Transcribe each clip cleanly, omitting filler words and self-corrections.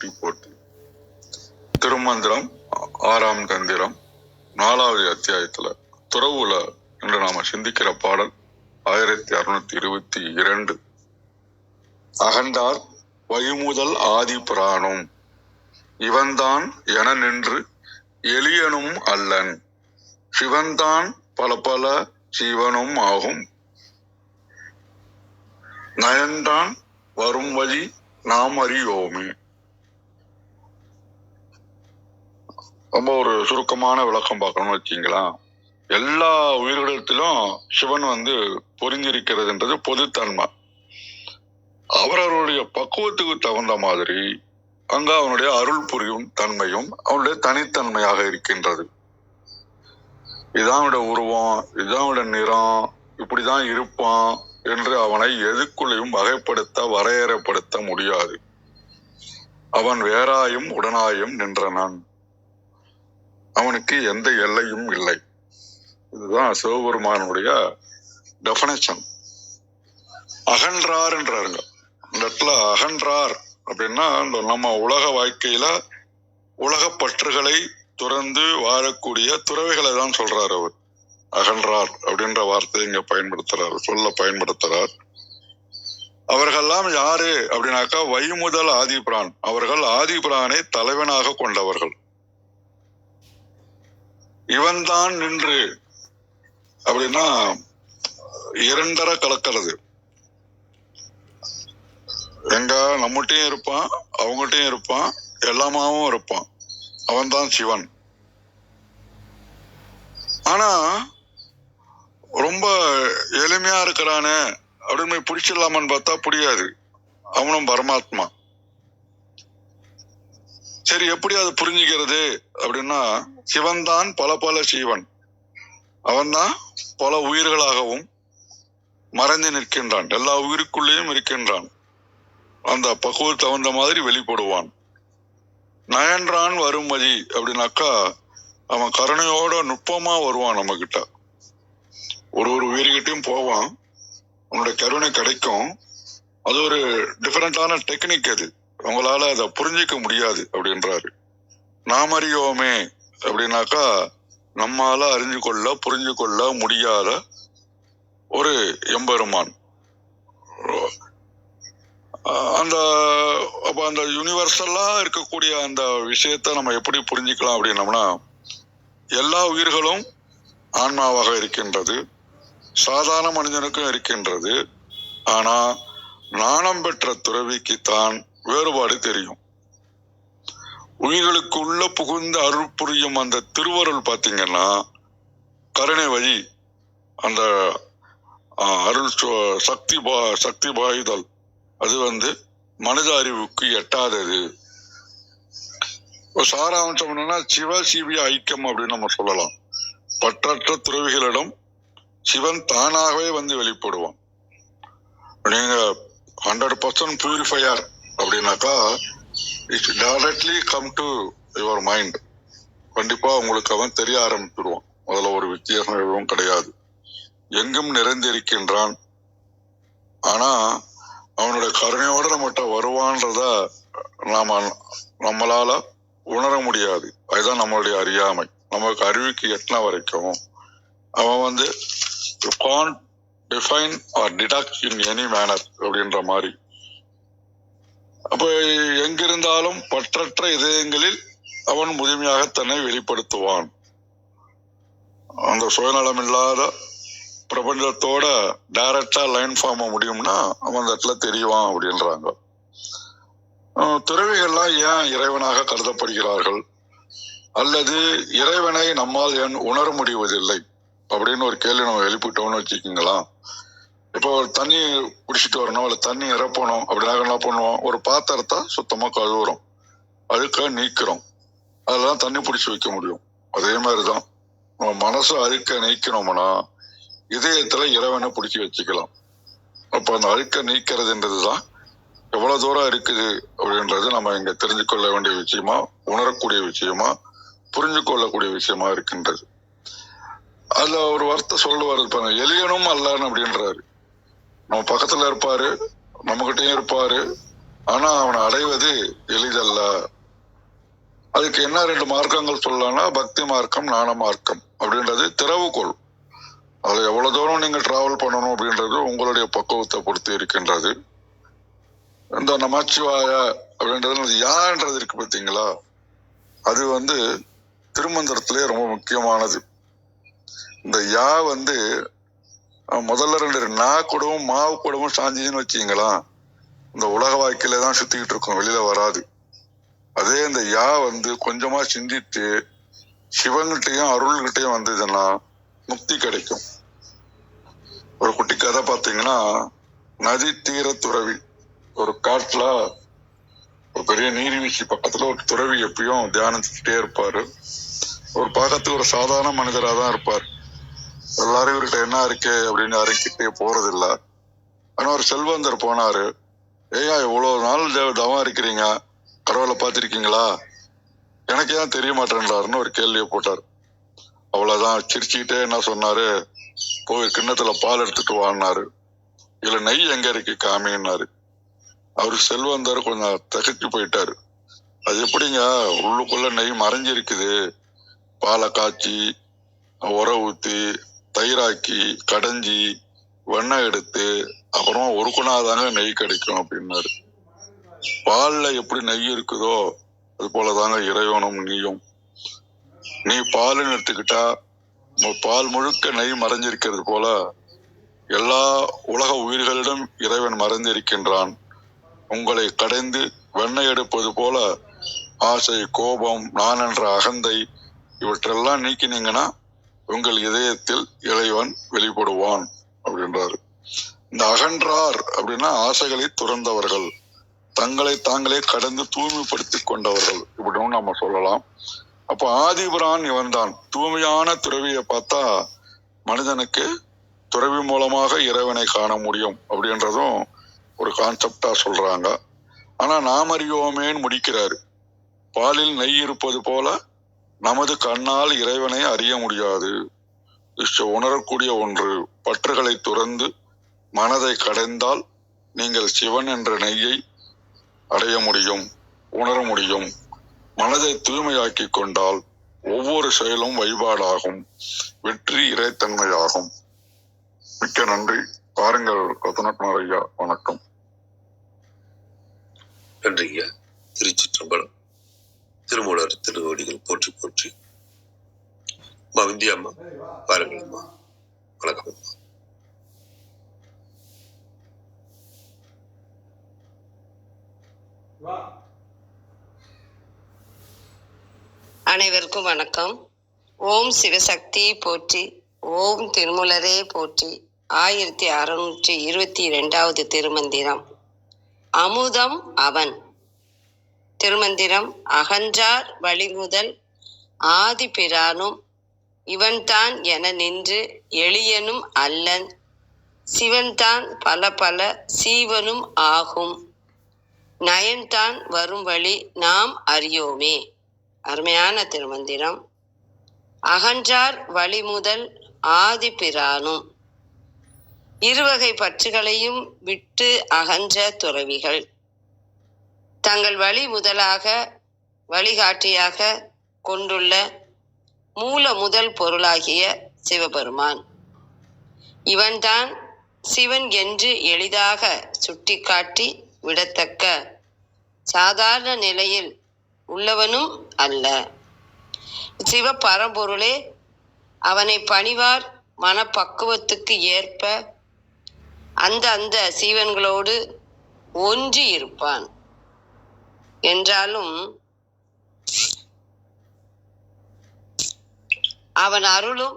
போற்றி போற்றி. திருமந்திரம் 6ஆம் தந்திரம் 4வது அத்தியாயத்துல துறவுல என்று நாம சிந்திக்கிற பாடல் 1622. அகண்டார் வயுமுதல் ஆதி பிரானும் இவன்தான் என நின்று எளியனும் அல்லன் சிவன்தான் பல பல ஜீவனும் ஆகும் நயன்தான் வரும் வழி நாம் அறியோமே. ரொம்ப ஒரு சுருக்கமான விளக்கம் பார்க்கணும்னு வச்சீங்களா. எல்லா உயிர்களிடத்திலும் சிவன் பொறிஞ்சிருக்கிறதுன்றது பொதுத்தன்மை. அவரவருடைய பக்குவத்துக்கு தகுந்த மாதிரி அங்க அவனுடைய அருள் புரியும் தன்மையும் அவனுடைய தனித்தன்மையாக இருக்கின்றது. இதுதான் அவனுடைய உருவம், இதுதான் அவனுடைய நிறம், இப்படிதான் இருப்பான் என்று அவனை எதுக்குள்ளையும் வகைப்படுத்த வரையறைப்படுத்த முடியாது. அவன் வேறாயும் உடனாயும் நின்றனன். அவனுக்கு எந்த எல்லையும் இல்லை. இதுதான் சிவபெருமானுடைய டெஃபினேஷன். அகன்றார் என்றாருங்க. இந்த இடத்துல அகன்றார் அப்படின்னா நம்ம உலக வாழ்க்கையில உலக பற்றுகளை துறந்து வாழக்கூடிய துறவிகளை தான் சொல்றாரு அவர். அகன்றார் அப்படின்ற வார்த்தையை இங்க பயன்படுத்துறாரு, சொல்ல பயன்படுத்துறார். அவர்கள்லாம் யாரு அப்படின்னாக்கா வயுமுதல் ஆதிபிரான். அவர்கள் ஆதிபிரானை தலைவனாக கொண்டவர்கள். இவன் தான் நின்று அப்படின்னா இரண்டரை கலக்கிறது. எங்க நம்மகிட்டையும் இருப்பான், அவங்ககிட்டயும் இருப்பான், எல்லாமாவும் இருப்பான். அவன் தான் சிவன். ஆனா ரொம்ப எளிமையா இருக்கிறானே அப்படின்னு பிடிச்சிடலாமான்னு பார்த்தா புரியாது. அவனும் பரமாத்மா. சரி, எப்படி அது புரிஞ்சுக்கிறது அப்படின்னா, சிவன் தான் பல பல ஜீவன். அவன் தான் பல உயிர்களாகவும் மறைந்து நிற்கின்றான். எல்லா உயிருக்குள்ளேயும் இருக்கின்றான். அந்த பக்குவத்துக்கு தகுந்த மாதிரி வெளிப்படுவான். நயன்றான் வரும் வழி அப்படின்னாக்கா அவன் கருணையோட நுட்பமா வருவான். நம்ம கிட்ட ஒரு உயிர்கிட்டையும் போவான், அவனுடைய கருணை கிடைக்கும். அது ஒரு டிஃபரெண்டான டெக்னிக். அது அவங்களால அதை புரிஞ்சிக்க முடியாது அப்படின்றாரு. நாம் அறியோமே அப்படின்னாக்கா நம்மால அறிஞ்சு கொள்ள புரிஞ்சு கொள்ள முடியாத ஒரு எம்பெருமான். அந்த யூனிவர்சலா இருக்கக்கூடிய அந்த விஷயத்த நம்ம எப்படி புரிஞ்சுக்கலாம் அப்படின்னம்னா, எல்லா உயிர்களும் ஆன்மாவாக இருக்கின்றது, சாதாரண மனிதனுக்கும் இருக்கின்றது. ஆனா நாணம் பெற்ற துறவிக்குத்தான் வேறுபாடு தெரியும். உயிர்களுக்கு உள்ள புகுந்து அருள் புரியும் அந்த திருவருள் பாத்தீங்கன்னா கருணை வழி, அந்த அருள் சக்தி பாயுதல், அது மனித அறிவுக்கு எட்டாதது. சாராம்சம் என்னன்னா சிவ சிவிய ஐக்கியம் அப்படின்னு நம்ம சொல்லலாம். பற்றற்ற துறவிகளிடம் சிவன் தானாகவே வெளிப்படுவான். நீங்க 100% பியூரிஃபையர் அப்படின்னாக்கா it directly come to your mind. கண்டிப்பா உங்களுக்கு அவன் தெரிய ஆரம்பிச்சிருவான். அதுல ஒரு வித்தியாசம் எதுவும் கிடையாது. எங்கும் நிறைந்திருக்கின்றான். ஆனா அவனுடைய கருணையோட நம்மகிட்ட வருவான்றத நம்மளால உணர முடியாது. அதுதான் நம்மளுடைய அறியாமை. நமக்கு அறிவுக்கு எட்டின வரைக்கும் அவன் you can't define or deduct in any manner அப்படின்ற மாதிரி. அப்ப எங்கிருந்தாலும் பற்றற்ற இதயங்களில் அவன் முழுமையாக தன்னை வெளிப்படுத்துவான். அந்த சுயநலம் இல்லாத பிரபஞ்சத்தோட டைரக்டா லைன் ஃபார்ம் முடியும்னா அவன் அந்த இடத்துல தெரியுவான் அப்படின்றாங்க. துறவிகள்லாம் ஏன் இறைவனாக கருதப்படுகிறார்கள், அல்லது இறைவனை நம்மால் ஏன் உணர முடிவதில்லை அப்படின்னு ஒரு கேள்வி நம்ம எழுப்பிட்டோம்னு வச்சுக்கீங்களா. இப்போ தண்ணி குடிச்சிட்டு வரணும், இல்ல தண்ணி இறப்பணும் அப்படின்னா என்ன பண்ணுவோம், ஒரு பாத்திரத்தை சுத்தமா கழுவுறோம், அழுக்க நீக்கிறோம், அதெல்லாம் தண்ணி பிடிச்சி வைக்க முடியும். அதே மாதிரிதான் நம்ம மனசு அழுக்க நீக்கணும்னா இதயத்துல இறைவனை பிடிச்சி வச்சுக்கலாம். அப்ப அந்த அழுக்க நீக்கிறதுன்றதுதான் எவ்வளவு தூரம் இருக்குது அப்படின்றது நம்ம இங்க தெரிஞ்சு கொள்ள வேண்டிய விஷயமா, உணரக்கூடிய விஷயமா, புரிஞ்சு கொள்ளக்கூடிய விஷயமா இருக்கின்றது. அதுல ஒரு வார்த்தை சொல்லுவாரு, எளியனும் அல்லன் அப்படின்றாரு. நம்ம பக்கத்துல இருப்பாரு, நம்ம கிட்டயும் இருப்பாரு, ஆனா அவனை அடைவது எளிதல்ல. அதுக்கு என்ன 2 மார்க்கங்கள் சொல்லலாம்னா, பக்தி மார்க்கம், ஞான மார்க்கம் அப்படின்றது திறவுகோள். அதுல எவ்வளவு தூரம் நீங்க டிராவல் பண்ணணும் அப்படின்றது உங்களுடைய பக்குவத்தை பொறுத்து இருக்கின்றது. இந்த நமச்சிவாய அப்படின்றது யான்றது இருக்கு பார்த்தீங்களா, அது திருமந்திரத்திலே ரொம்ப முக்கியமானது. இந்த யா முதல்ல 2 நா கூடவும் மாவு கூடவும் சாஞ்சின்னு வச்சீங்களா, இந்த உலக வாழ்க்கையில தான் சுத்திக்கிட்டு இருக்கும், வெளியில வராது. அதே இந்த யா கொஞ்சமா சிந்தித்து சிவன்கிட்டையும் அருள்கிட்டையும் வந்ததுன்னா முக்தி கிடைக்கும். ஒரு குட்டி கதை பார்த்தீங்கன்னா, நதி தீர துறவி ஒரு காட்டுல ஒரு பெரிய நீர்வீழ்ச்சி பக்கத்துல ஒரு துறவி எப்பயும் தியானிச்சுட்டே இருப்பாரு. ஒரு பார்க்கறதுக்கு ஒரு சாதாரண மனிதரா தான் இருப்பார். எல்லாரும் இவர்கிட்ட என்ன இருக்கு அப்படின்னு யாரும் கிட்டே போறது இல்ல. ஆனா ஒரு செல்வந்தர் போனாரு. ஏயா இவ்வளவு நாள் தவம் இருக்கிறீங்க, கடவுளை பார்த்திருக்கீங்களா, எனக்கு ஏன் தெரிய மாட்டேன்றாருன்னு ஒரு கேள்வியை போட்டார். அவ்வளவுதான் சிரிச்சுக்கிட்டே என்ன சொன்னாரு, போய் கிண்ணத்துல பால் எடுத்துட்டு வாங்கினாரு. இல்ல நெய் எங்க இருக்கு காமின்னாரு. அவரு செல்வந்தாரு கொஞ்சம் தகச்சு போயிட்டாரு. அது எப்படிங்க, உள்ளுக்குள்ள நெய் மறைஞ்சிருக்குது, பாலை காய்ச்சி உர ஊத்தி தயிராக்கி கடைஞ்சி வெண்ணெய் எடுத்து அப்புறமா ஒரு குணாதாங்க நெய் கிடைக்கும் அப்படின்னாரு. பால்ல எப்படி நெய் இருக்குதோ அது போலதாங்க இறைவனும் நீயும். நீ பாலுன்னு எடுத்துக்கிட்டா பால் முழுக்க நெய் மறைஞ்சிருக்கிறது போல எல்லா உலக உயிர்களிடம் இறைவன் மறைந்திருக்கின்றான். உங்களை கடைந்து வெண்ணெய் எடுப்பது போல ஆசை, கோபம், நான் என்ற அகந்தை இவற்றெல்லாம் நீக்கினீங்கன்னா உங்கள் இதயத்தில் இறைவன் வெளிப்படுவான் அப்படின்றாரு. இந்த அகன்றார் அப்படின்னா ஆசைகளை துறந்தவர்கள், தங்களை தாங்களே கடந்து தூய்மைப்படுத்திக் கொண்டவர்கள் இப்படின்னு நம்ம சொல்லலாம். அப்ப ஆதிபிரான் இவன் தான். தூய்மையான துறவியை பார்த்தா மனிதனுக்கு துறவி மூலமாக இறைவனை காண முடியும் அப்படின்றதும் ஒரு கான்செப்டா சொல்றாங்க. ஆனா நாம் அறியோமேன்னு முடிக்கிறாரு. பாலில் நெய் இருப்பது போல நமது கண்ணால் இறைவனை அறிய முடியாது. உணரக்கூடிய ஒன்று. பற்றுகளை துறந்து மனதை கடைந்தால் நீங்கள் சிவன் என்ற நெய்யை அடைய முடியும், உணர முடியும். மனதை தூய்மையாக்கி கொண்டால் ஒவ்வொரு செயலும் வழிபாடாகும், வெற்றி இறைத்தன்மையாகும். மிக்க நன்றி. பாருங்கள் ரத்னகுமார் ஐயா. வணக்கம். நன்றி ஐயா. திருச்சிற்றம்பலம். திருமூலர் திருவடிகள் போற்றி போற்றி. விந்தியா அம்மா பாருங்கள் அம்மா. வணக்கம். அனைவருக்கும் வணக்கம். ஓம் சிவசக்தி போற்றி, ஓம் திருமூலரே போற்றி. 1622வது திருமந்திரம். அமுதம் அவன். திருமந்திரம். அகன்றார் வழிமுதல் ஆதி பிரானும் இவன்தான் என நின்று எளியனும் அல்லன், சிவன்தான் பல பல சீவனும் ஆகும், நயன்தான் வரும் வழி நாம் அறியோமே. அருமையான திருமந்திரம். அகன்றார் வழிமுதல் ஆதி பிரானும். இருவகை பற்றுகளையும் விட்டு அகன்ற துறவிகள் தங்கள் வழி முதலாக வழிகாட்டியாக கொண்டுள்ள மூல முதல் பொருளாகிய சிவபெருமான். இவன்தான் சிவன் என்று எளிதாக சுட்டிக்காட்டி விடத்தக்க சாதாரண நிலையில் உள்ளவனும் அல்ல. சிவ பரம்பொருளே அவனை பணிவார் மனப்பக்குவத்துக்கு ஏற்ப அந்த சீவன்களோடு ஒன்றி இருப்பான். என்றாலும் அவன் அருளும்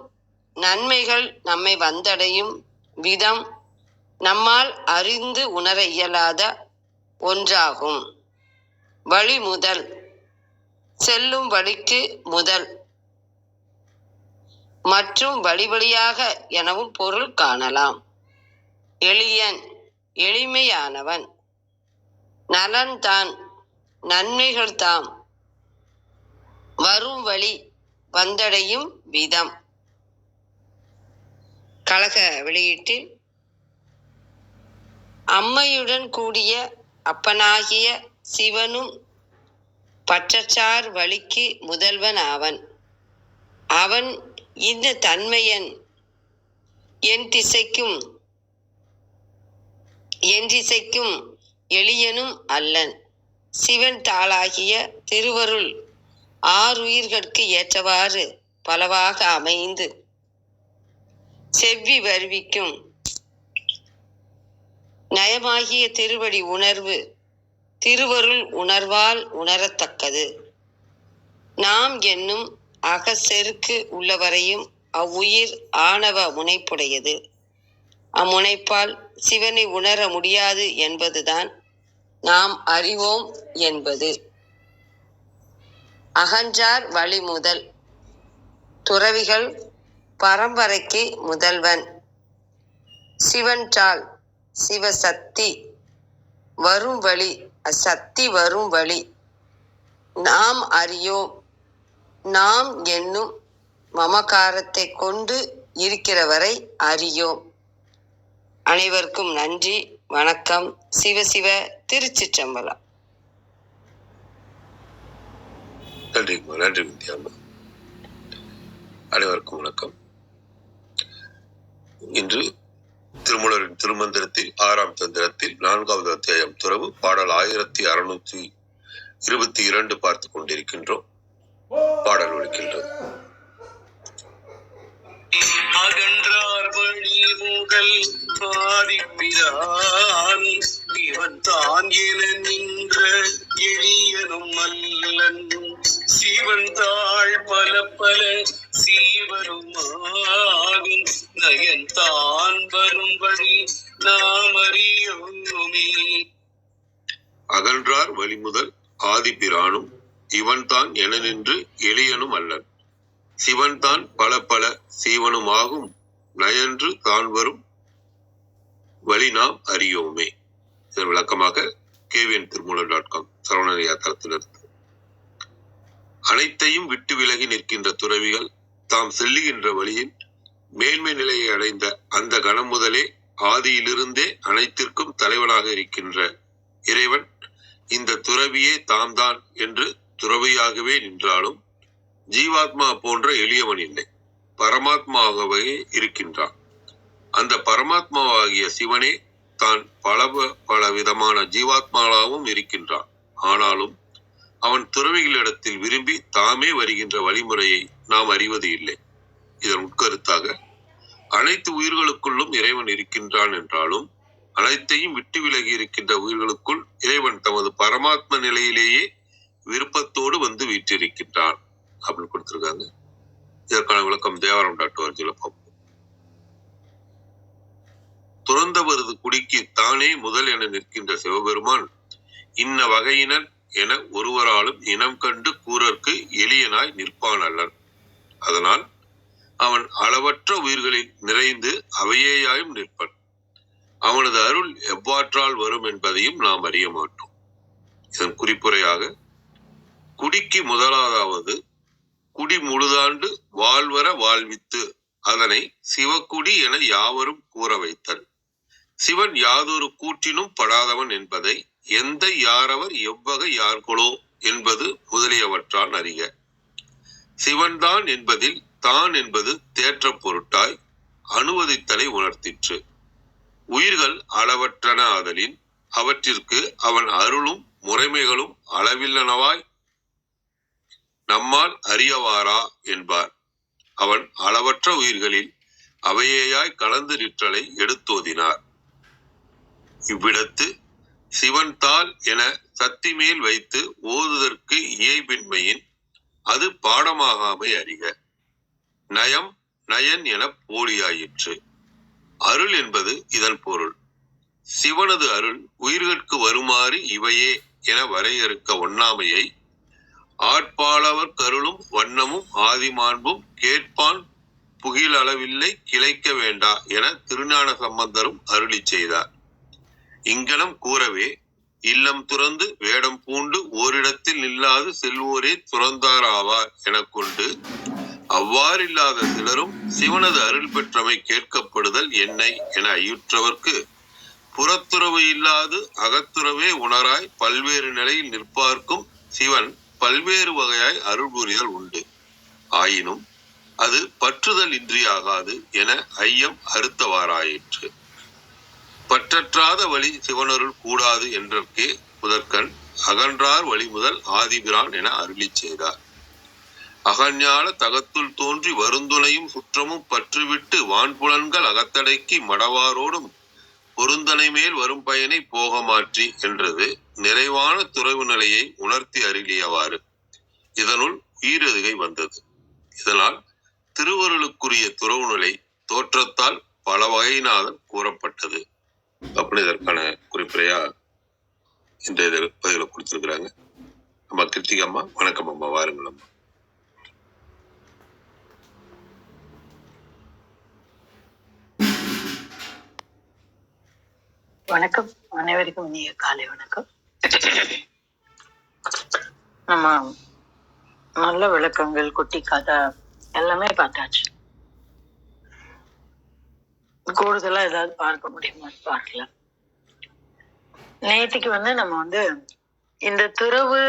நன்மைகள் நம்மை வந்தடையும் விதம் நம்மால் அறிந்து உணர இயலாத ஒன்றாகும். வழி முதல், செல்லும் வழிக்கு முதல் மற்றும் வழி வழியாக எனவும் பொருள் காணலாம். எளியன் எளிமையானவன், நலன் தான் நன்மைகள் தாம், வரும் வழி வந்தடையும் விதம். கழக வெளியீட்டில் அம்மையுடன் கூடிய அப்பனாகிய சிவனும் பற்றச்சார் வழிக்கு முதல்வன் ஆவன். அவன் இந்த தன்மையன் என் திசைக்கும் எளியனும் அல்லன். சிவன் தாளாகிய திருவருள் ஆறுயிர்கட்கு ஏற்றவாறு பலவாக அமைந்து செவ்வி வருவிக்கும் நயமாகிய திருவடி உணர்வு திருவருள் உணர்வால் உணரத்தக்கது. நாம் என்னும் அகச்செருக்கு உள்ளவரையும் அவ்வுயிர் ஆணவ முனைப்புடையது. அம்முனைப்பால் சிவனை உணர முடியாது என்பதுதான் நாம் அறிவோம் என்பது. அகன்றார் வழி முதல் துறவிகள் பரம்பரைக்கு முதல்வன். சிவன்றால் சிவசக்தி வரும் வழி, அசக்தி வரும் வழி நாம் அறியோம். நாம் என்னும் மமகாரத்தை கொண்டு இருக்கிறவரை அறியோம். அனைவருக்கும் நன்றி, வணக்கம். சிவசிவ. திருச்சிற்றம்பலம். நன்றி நன்றி வித்யாம்மா. அனைவருக்கும் வணக்கம். இன்று திருமூலரின் திருமந்திரத்தில் 6ஆம் தந்திரத்தில் 4வது அத்தியாயம் துறவு பாடல் 1622 பார்த்து கொண்டிருக்கின்றோம். பாடல் ஒலிக்கின்றது. அகன்றார் வழி முதல் பாதிப்பிரான் இவன் தான் என நின்ற எளியனும் அல்லன். சிவன் தாழ் பல பல சீவருமாகும் நயன் தான் வரும்படி நாம் அறியோமே. அகன்றார் வழிமுதல் ஆதிபிரானும் இவன் தான் என நின்று எளியனும் அல்லன். சிவன் தான் பல பல சீவனுமாகும் நயன்று தான் வரும் வழி நாம் அறியோமே. இதன் விளக்கமாக kvn.திருமூலர்.com சரவணனியா தளத்திலிருந்து. அனைத்தையும் விட்டு விலகி நிற்கின்ற துறவிகள் தாம் செல்லுகின்ற வழியின் மேன்மை நிலையை அடைந்த அந்த கணம் முதலே ஆதியிலிருந்தே அனைத்திற்கும் தலைவனாக இருக்கின்ற இறைவன் இந்த துறவியே தாம் தான் என்று துறவியாகவே நின்றாலும் ஜீவாத்மா போன்ற எளியவன் இல்லை, பரமாத்மாவாகவே இருக்கின்றான். அந்த பரமாத்மாவாகிய சிவனே தான் பல விதமான ஜீவாத்மாவாகவும் இருக்கின்றான். ஆனாலும் அவன் துறவிகளிடத்தில் விரும்பி தாமே வருகின்ற வழிமுறையை நாம் அறிவது இல்லை. இதன் உட்கருத்தாக அனைத்து உயிர்களுக்குள்ளும் இறைவன் இருக்கின்றான் என்றாலும் அனைத்தையும் விட்டு விலகி இருக்கின்ற உயிர்களுக்குள் இறைவன் தமது பரமாத்ம நிலையிலேயே விருப்பத்தோடு வந்து வீற்றிருக்கின்றான் அப்படின்னு கொடுத்திருக்காங்க. இதற்கான விளக்கம் தேவாரம்.org பார்ப்போம். துறந்தவரது குடிக்கு தானே முதல் என நிற்கின்ற சிவபெருமான் இன்ன வகையினன் என ஒருவராலும் இனம் கண்டு கூறற்கு எளியனாய் நிற்பான் அல்லன். அதனால் அவன் அளவற்ற உயிர்களில் நிறைந்து அவையேயாயும் நிற்பன். அவனது அருள் எவ்வாற்றால் வரும் என்பதையும் நாம் அறிய மாட்டோம். இதன் குறிப்புரையாக குடிக்கு முதலாவது குடி முழுதாண்டு வாழ்வர வாழ்வித்து அதனை சிவக்குடி என யாவரும் கூற வைத்தல். சிவன் யாதொரு கூற்றினும் படாதவன் என்பதை எந்த யாரவர் எவ்வகை யார்களோ என்பது முதலியவற்றால் அறிக. சிவன்தான் என்பதில் தான் என்பது தேற்ற பொருட்டாய் அனுமதித்தலை உணர்த்திற்று. உயிர்கள் அளவற்றன ஆதலின் அவற்றிற்கு அவன் அருளும் முறைமைகளும் அளவில்லனவாய் நம்மால் அறியவாரா என்பார். அவன் அளவற்ற உயிர்களில் அவையேயாய் கலந்து நிற்றலை எடுத்தோதினார். இவ்விடத்து சிவன் தாள் என சத்தி மேல் வைத்து ஓதுதற்கு இயைபின்மையின் அது பாடமாகாமை அறிக. நயம் நயன் என போலியாயிற்று. அருள் என்பது இதன் பொருள். சிவனது அருள் உயிர்களுக்கு வருமாறு இவையே என வரையறுக்க ஒண்ணாமையை ஆட்பாளவர் கருளும் வண்ணமும் ஆதிமாண்பும் கேட்பான் புகில் அளவில்லை கிளைக்க வேண்டா என திருஞான சம்பந்தரும் அருளி செய்தார். இங்கனம் கூறவே இல்லம் துறந்து வேடம் பூண்டு ஓரிடத்தில் நில்லாது செல்வோரே துறந்தார் ஆவார் என கொண்டு அவ்வாறில்லாத சிலரும் சிவனது அருள் பெற்றமை கேட்கப்படுதல் என்னை என ஐயுற்றவர்க்கு புறத்துறவு இல்லாது அகத்துறவே உணராய் பல்வேறு நிலையில் நிற்பார்க்கும் சிவன் பல்வேறு வகையாய் அருள் புரிதல் உண்டு. ஆயினும் அது பற்றுதல் இன்றியாகாது என ஐயம் அறுத்தவாறாயிற்று. பற்றற்றாத வழி சிவனருள் கூடாது என்றற்கே முதற்கண் அகன்றார் வழி முதல் ஆதிபிரான் என அருளி செய்தார். அகஞால தகத்துள் தோன்றி வருந்துணையும் சுற்றமும் பற்றுவிட்டு வான்புலன்கள் அகத்தடைக்கி மடவாரோடும் பொருந்தனை மேல் வரும் பயனை போக மாற்றி என்றது நிறைவான துறவு நிலையை உணர்த்தி அருளியவாறு இதனுள் உயிரெதுகை வந்தது. இதனால் திருவருளுக்குரிய துறவு நிலை தோற்றத்தால் பல வகையினாலும் கூறப்பட்டது அப்படின்னு இதற்கான குறிப்பிறையா இந்த பதில கொடுத்திருக்கிறாங்க. அம்மா கிருத்திகா அம்மா, வணக்கம் அம்மா, வாருங்கள் அம்மா. வணக்கம், அனைவருக்கும் இனிய காலை வணக்கம். நம்ம நல்ல விளக்கங்கள், குட்டி கதை எல்லாமே பார்த்தாச்சு. கூடுதலா ஏதாவது பார்க்க முடியுமா பார்க்கலாம். நேற்றுக்கு நம்ம இந்த துறவு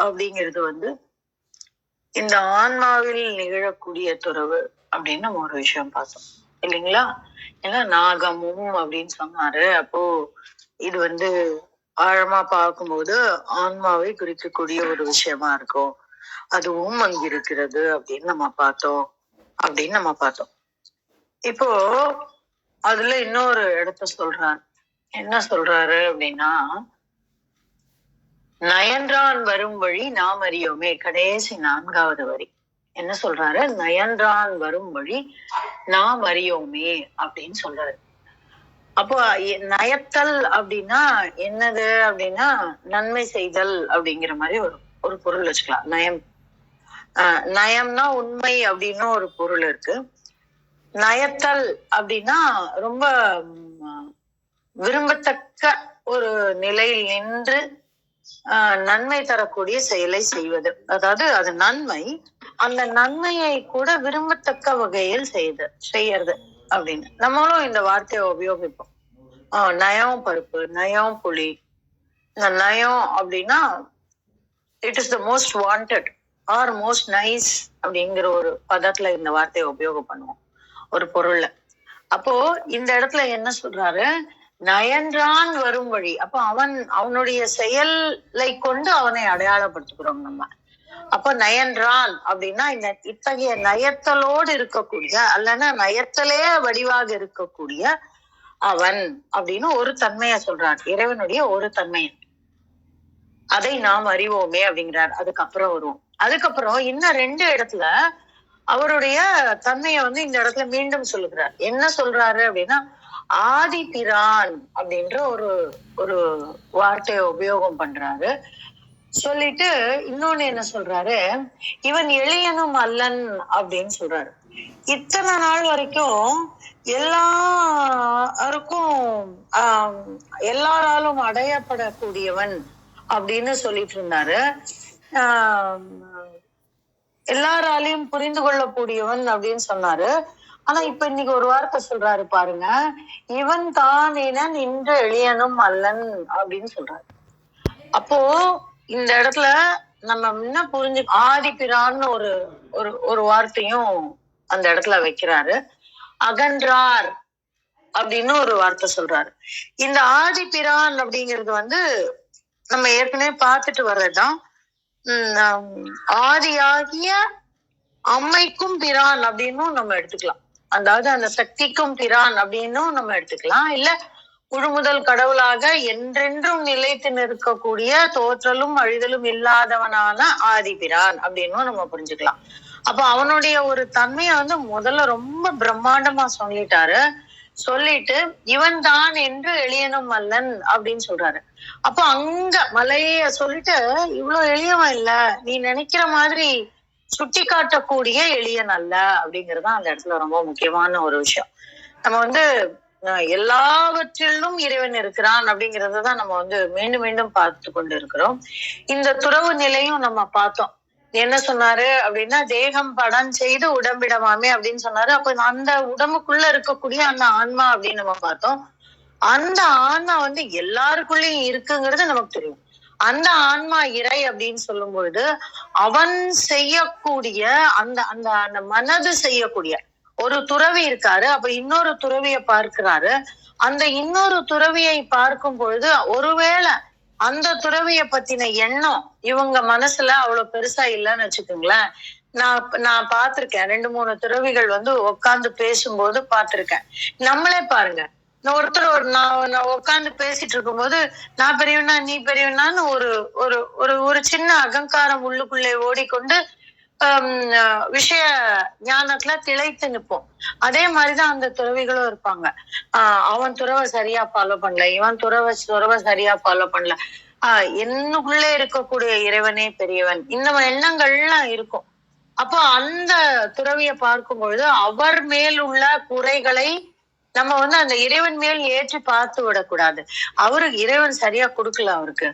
அப்படிங்கிறது இந்த ஆன்மாவில் நிகழக்கூடிய துறவு அப்படின்னு நம்ம ஒரு விஷயம் பார்த்தோம் இல்லைங்களா? ஏன்னா நாகமும் அப்படின்னு சொன்னாரு. அப்போ இது ஆழமா பார்க்கும்போது ஆன்மாவை குறிக்கக்கூடிய ஒரு விஷயமா இருக்கும். அதுவும் அங்க இருக்கிறது அப்படின்னு நம்ம பார்த்தோம். இப்போ அதுல இன்னொரு இடத்த சொல்றாரு. என்ன சொல்றாரு அப்படின்னா, நயன்றான் வரும் வழி நாம் அறியோமே, கடைசி 4வது வரி. என்ன சொல்றாரு? நயன்றான் வரும் வழி நாம் அறியோமே அப்படின்னு சொல்றாரு. அப்போ நயத்தல் அப்படின்னா என்னது அப்படின்னா, நன்மை செய்தல் அப்படிங்கிற மாதிரி ஒரு பொருள் வச்சுக்கலாம். நயம்னா உண்மை அப்படின்னு ஒரு பொருள் இருக்கு. நயத்தல் அப்படின்னா ரொம்ப விரும்பத்தக்க ஒரு நிலையில் நின்று நன்மை தரக்கூடிய செயலை செய்வது. அதாவது அது நன்மை, அந்த நன்மையை கூட விரும்பத்தக்க வகையில் செய்யறது அப்படின்னு நம்மளும் இந்த வார்த்தையை உபயோகிப்போம். நயம் பருப்பு, நயம் புளி. இந்த நயம் அப்படின்னா it is the most wanted or most nice அப்படிங்கிற ஒரு பதத்துல இந்த வார்த்தையை உபயோகம் பண்ணுவோம் ஒரு பொருள்ல. அப்போ இந்த இடத்துல என்ன சொல்றாரு? நயன்றான் வரும் வழி. அப்போ அவனுடைய செயலை கொண்டு அவனை அடையாளப்படுத்துகிறோம் நம்ம. அப்போ நயன்றான் அப்படின்னா இந்த இத்தகைய நயத்தலோடு இருக்கக்கூடிய, அல்லனா நயத்தலே வடிவாக இருக்கக்கூடிய அவன் அப்படின்னு ஒரு தன்மைய சொல்றார். இறைவனுடைய ஒரு தன்மையை, அதை நாம் அறிவோமே அப்படிங்கிறார். அதுக்கப்புறம் வருவோம். அதுக்கப்புறம் இன்னும் 2 இடத்துல அவருடைய தன்மையை இந்த இடத்துல மீண்டும் சொல்லுகிறார். என்ன சொல்றாரு அப்படின்னா, ஆதிபிரான் அப்படின்ற ஒரு வார்த்தையை உபயோகம் பண்றாரு. சொல்லிட்டு இன்னொன்னு என்ன சொல்றாரு? இவன் எளியனும் அல்லன் அப்படின்னு சொல்றாரு. இத்தனை நாள் வரைக்கும் எல்லாராலும் அடையப்படக்கூடியவன் அப்படின்னு சொல்லிட்டு இருந்தாரு. எல்லாராலையும் புரிந்து கொள்ளக்கூடியவன் அப்படின்னு சொன்னாரு. ஆனா இப்ப இன்னைக்கு ஒரு வார்த்தை சொல்றாரு பாருங்க, இவன் தான் என நின்ற எளியனும் அல்லன் அப்படின்னு சொல்றாரு. அப்போ இந்த இடத்துல நம்ம என்ன புரிஞ்சு, ஆதிபிரான்னு ஒரு வார்த்தையும் அந்த இடத்துல வைக்கிறாரு. அகன்றார் அப்படின்னு ஒரு வார்த்தை சொல்றாரு. இந்த ஆதிபிரான் அப்படிங்கிறது நம்ம ஏற்கனவே பார்த்துட்டு வர்றதுதான். ஆதியாகிய அம்மைக்கும் பிரான் அப்படின்னும் நம்ம எடுத்துக்கலாம். அதாவது அந்த சக்திக்கும் பிரான் அப்படின்னும் நம்ம எடுத்துக்கலாம். இல்ல முழுமுதல் கடவுளாக என்றென்றும் நிலைத்து நிற்கக்கூடிய தோற்றலும் அழிதலும் இல்லாதவனான ஆதிபிரான் அப்படின்னும் நம்ம புரிஞ்சுக்கலாம். அப்ப அவனுடைய ஒரு தன்மையை முதல்ல ரொம்ப பிரம்மாண்டமா சொல்லிட்டு இவன் தான் என்று எளியனும் அல்லன் அப்படின்னு சொல்றாரு. அப்ப அங்க மலைய சொல்லிட்டு, இவ்வளவு எளியவன் இல்ல, நீ நினைக்கிற மாதிரி சுட்டி காட்டக்கூடிய எளியன் அல்ல அப்படிங்கறதுதான் அந்த இடத்துல ரொம்ப முக்கியமான ஒரு விஷயம். நம்ம எல்லாவற்றிலும் இறைவன் இருக்கிறான் அப்படிங்கறதான் நம்ம மீண்டும் மீண்டும் பார்த்து கொண்டு இருக்கிறோம். இந்த துறவு நிலையும் நம்ம பார்த்தோம். என்ன சொன்னாரு அப்படின்னா, தேகம் படம் செய்து உடம்பிடமாமே அப்படின்னு சொன்னாரு. அப்ப அந்த உடம்புக்குள்ள இருக்கக்கூடிய அந்த ஆன்மா அப்படின்னு நம்ம பார்த்தோம். அந்த ஆன்மா எல்லாருக்குள்ளயும் இருக்குங்கிறது நமக்கு தெரியும். அந்த ஆன்மா இறை அப்படின்னு சொல்லும் பொழுது அவன் செய்யக்கூடிய அந்த அந்த அந்த மனது செய்யக்கூடிய ஒரு துறவி இருக்காரு. அப்ப இன்னொரு துறவியை பார்க்கிறாரு. அந்த இன்னொரு துறவியை பார்க்கும் பொழுது ஒருவேளை அந்த துறவிய பத்தின எண்ணம் இவங்க மனசுல அவ்வளவு பெருசா இல்லைன்னு வச்சுக்கோங்களேன். நான் பார்த்திருக்கேன். 2-3 துறவிகள் உட்கார்ந்து பேசும்போது பார்த்திருக்கேன். நம்மளே பாருங்க, ஒருத்தர் நான் உட்கார்ந்து பேசிட்டு இருக்கும்போது நான் பெரியவனா நீ பெரியவனான்னு ஒரு ஒரு ஒரு ஒரு சின்ன அகங்காரம் உள்ளுக்குள்ளே ஓடிக்கொண்டு விஷய ஞானத்துல திளைத்து நிற்போம். அதே மாதிரிதான் அந்த துறவிகளும் இருப்பாங்க. அவன் துறவை சரியா ஃபாலோ பண்ணல, இவன் துறவை சரியா ஃபாலோ பண்ணல, என்னுக்குள்ளே இருக்கக்கூடிய இறைவனே பெரியவன், இந்த எண்ணங்கள்லாம் இருக்கும். அப்போ அந்த துறவியை பார்க்கும் பொழுது அவர் மேல் உள்ள குறைகளை நம்ம அந்த இறைவன் மேல் ஏற்றி பார்த்து விடக்கூடாது. இறைவன் சரியா கொடுக்கல, அவருக்கு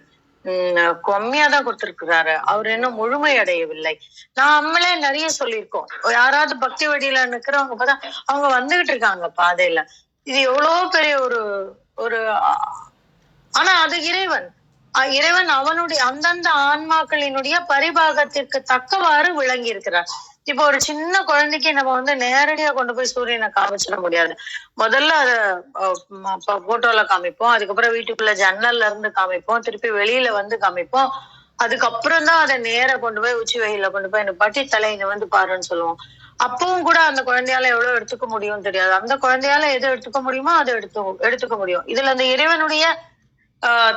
கம்மியாதான் கொடுத்திருக்கிறாரு, அவர் இன்னும் முழுமை அடையவில்லை. நம்மளே நிறைய சொல்லியிருக்கோம். யாராவது பக்தி வழியில நிக்கிறவங்க பார்த்தா அவங்க வந்துகிட்டு இருக்காங்க பாதையில, இது எவ்வளவு பெரிய ஒரு ஆனா அது இறைவன் அவனுடைய அந்தந்த ஆன்மாக்களினுடைய பரிபாகத்திற்கு தக்கவாறு விளங்கி இருக்கிறார். இப்போ ஒரு சின்ன குழந்தைக்கு நம்ம நேரடியா கொண்டு போய் சூரியனை காமிச்சிட முடியாது. முதல்ல அத போட்டோல காமிப்போம், அதுக்கப்புறம் வீட்டுக்குள்ள ஜன்னல்ல இருந்து காமிப்போம், திருப்பி வெளியில காமிப்போம், அதுக்கப்புறம் தான் அதை நேர கொண்டு போய் உச்சி வெயில கொண்டு போய் பட்டி தலையில பாருன்னு சொல்லுவோம். அப்பவும் கூட அந்த குழந்தையால எவ்வளவு எடுத்துக்க முடியும்னு தெரியாது. அந்த குழந்தையால எது எடுத்துக்க முடியுமோ அதை எடுத்துக்க முடியும். இதுல அந்த இறைவனுடைய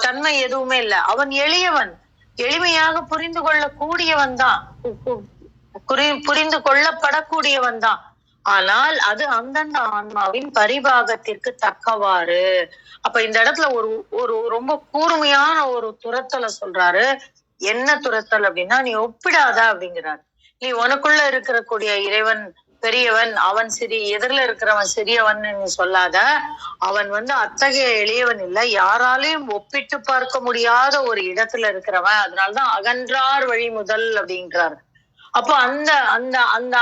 தன்மை எதுவுமே இல்லை. அவன் எளியவன், எளிமையாக புரிந்து கொள்ளக்கூடியவன் தான், புரிந்து கொள்ளப்படக்கூடியவன் தான். ஆனால் அது அந்தந்த ஆன்மாவின் பரிபாகத்திற்கு தக்கவாறு. அப்ப இந்த இடத்துல ஒரு ரொம்ப கூர்மையான ஒரு துரத்தலை சொல்றாரு. என்ன துரத்தல் அப்படின்னா, நீ ஒப்பிடாத அப்படிங்கிறார். நீ உனக்குள்ள இருக்கக்கூடிய இறைவன் பெரியவன், அவன் எதிரில இருக்கிறவன் சிறியவன் நீ சொல்லாத. அவன் அத்தகைய எளியவன் இல்லை, யாராலையும் ஒப்பிட்டு பார்க்க முடியாத ஒரு இடத்துல இருக்கிறவன். அதனாலதான் அகன்றார் வழி முதல் அப்படின்றாரு. அப்போ அந்த அந்த அந்த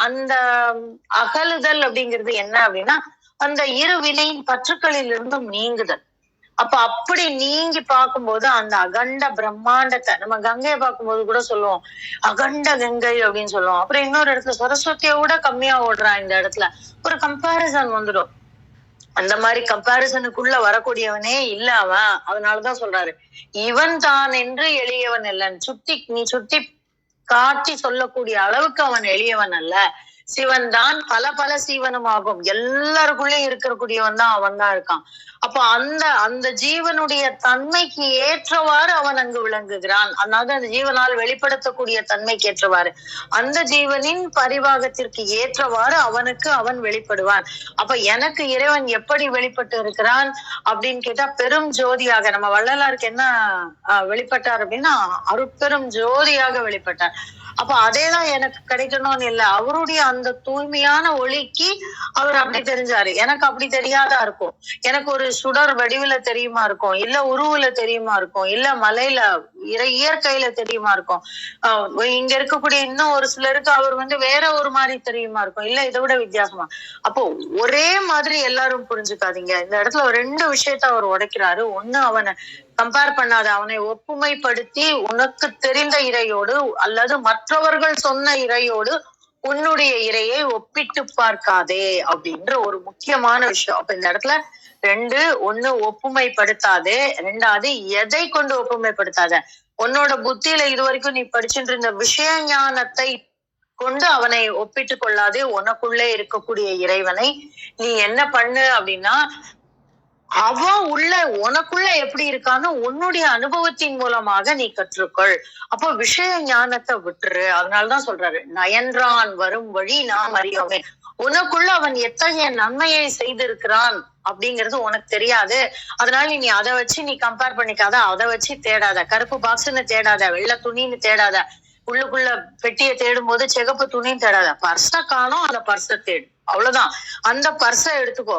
அந்த அகலுதல் அப்படிங்கிறது என்ன அப்படின்னா, அந்த இரு வினையின் பற்றுக்களில் இருந்தும் நீங்குதல். அப்ப அப்படி நீங்கி பார்க்கும்போது அந்த அகண்ட பிரம்மாண்டத்தை, நம்ம கங்கையை பார்க்கும்போது கூட சொல்லுவோம் அகண்ட கங்கை அப்படின்னு சொல்லுவோம். அப்புறம் இன்னொரு இடத்துல சரஸ்வதியை விட கம்மியா ஓடுறான். இந்த இடத்துல ஒரு கம்பாரிசன் வந்துடும். அந்த மாதிரி கம்பாரிசனுக்குள்ள வரக்கூடியவனே இல்ல அவன். அதனாலதான் சொல்றாரு, இவன் தான் என்று எளியவன் இல்லைன்னு நீ சுட்டி காட்டி சொல்லக்கூடிய அளவுக்கு அவன் எளியவன் அல்ல. சிவன் தான் பல பல சீவனும் ஆகும். எல்லாருக்குள்ளயும் இருக்கக்கூடியவன் தான் அவன் தான் இருக்கான். அப்போ அந்த ஜீவனுடைய தன்மைக்கு ஏற்றவாறு அவன் அங்கு விளங்குகிறான். அதாவது அந்த ஜீவனால் வெளிப்படுத்தக்கூடிய தன்மைக்கு ஏற்றவாறு, அந்த ஜீவனின் பரிபாகத்திற்கு ஏற்றவாறு அவன் வெளிப்படுவான். அப்ப எனக்கு இறைவன் எப்படி வெளிப்பட்டு இருக்கிறான் அப்படின்னு கேட்டா, பெரும் ஜோதியாக. நம்ம வள்ளலாருக்கு என்ன வெளிப்பட்டார் அப்படின்னா, அருட்பெரும் ஜோதியாக வெளிப்பட்டார். அப்ப அதேதான் எனக்கு கிடைக்கணும்னு இல்லை, அவருடைய அந்த தூய்மையான ஒளிக்கு அவர் அப்படி தெரிஞ்சாரு. எனக்கு அப்படி தெரியாதா இருக்கும். எனக்கு ஒரு சுடர் வடிவுல தெரியுமா இருக்கும், இல்ல உருவுல தெரியுமா இருக்கும், இல்ல மலையில இயற்கையில தெரியுமா இருக்கும். இங்க இருக்கக்கூடிய இன்னும் ஒரு சிலருக்கு அவர் வேற ஒரு மாதிரி தெரியுமா இருக்கும், இல்ல இதை விட வித்தியாசமா. அப்போ ஒரே மாதிரி எல்லாரும் புரிஞ்சுக்காதீங்க. இந்த இடத்துல 2 விஷயத்த அவர் உடைக்கிறாரு. ஒண்ணு, அவனை கம்பேர் பண்ணாத, அவனை ஒப்புமைப்படுத்தி உனக்கு தெரிந்த இறையோடு அல்லது மற்றவர்கள் சொன்ன இறையோடு உன்னுடைய இறையை ஒப்பிட்டு பார்க்காதே அப்படின்ற ஒரு முக்கியமான விஷயம். அப்ப இந்த இடத்துல 2, 1 ஒப்புமைப்படுத்தாதே, 2வது எதை கொண்டு ஒப்புமைப்படுத்தாத. உன்னோட புத்தியில இதுவரைக்கும் நீ படிச்சுட்டு இருந்த விஷய ஞானத்தை கொண்டு அவனை ஒப்பிட்டு கொள்ளாதே. உனக்குள்ளே இருக்கக்கூடிய இறைவனை நீ என்ன பண்ணு அப்படின்னா, அவன் உனக்குள்ள எப்படி இருக்கான்னு உன்னுடைய அனுபவத்தின் மூலமாக நீ கற்றுக்கொள். அப்போ விஷய ஞானத்தை விட்டுரு. அதனாலதான் சொல்றாரு, நயன்றான் வரும் வழி நாம் அறியோமே. உனக்குள்ள அவன் எத்தகைய நன்மையை செய்திருக்கிறான் அப்படிங்கிறது உனக்கு தெரியாது. அதனால நீ அதை வச்சு நீ கம்பேர் பண்ணிக்காத, அதை வச்சு தேடாத. கருப்பு பாக்ஸ்ன்னு தேடாத, வெள்ளை துணின்னு தேடாத, உள்ளுக்குள்ள பெட்டியை தேடும் போது சிகப்பு துணின்னு தேடாத. பர்ஸ காணோம், அந்த பர்ஸை தேடு, அவ்வளவுதான். அந்த பர்ஸை எடுத்துக்கோ,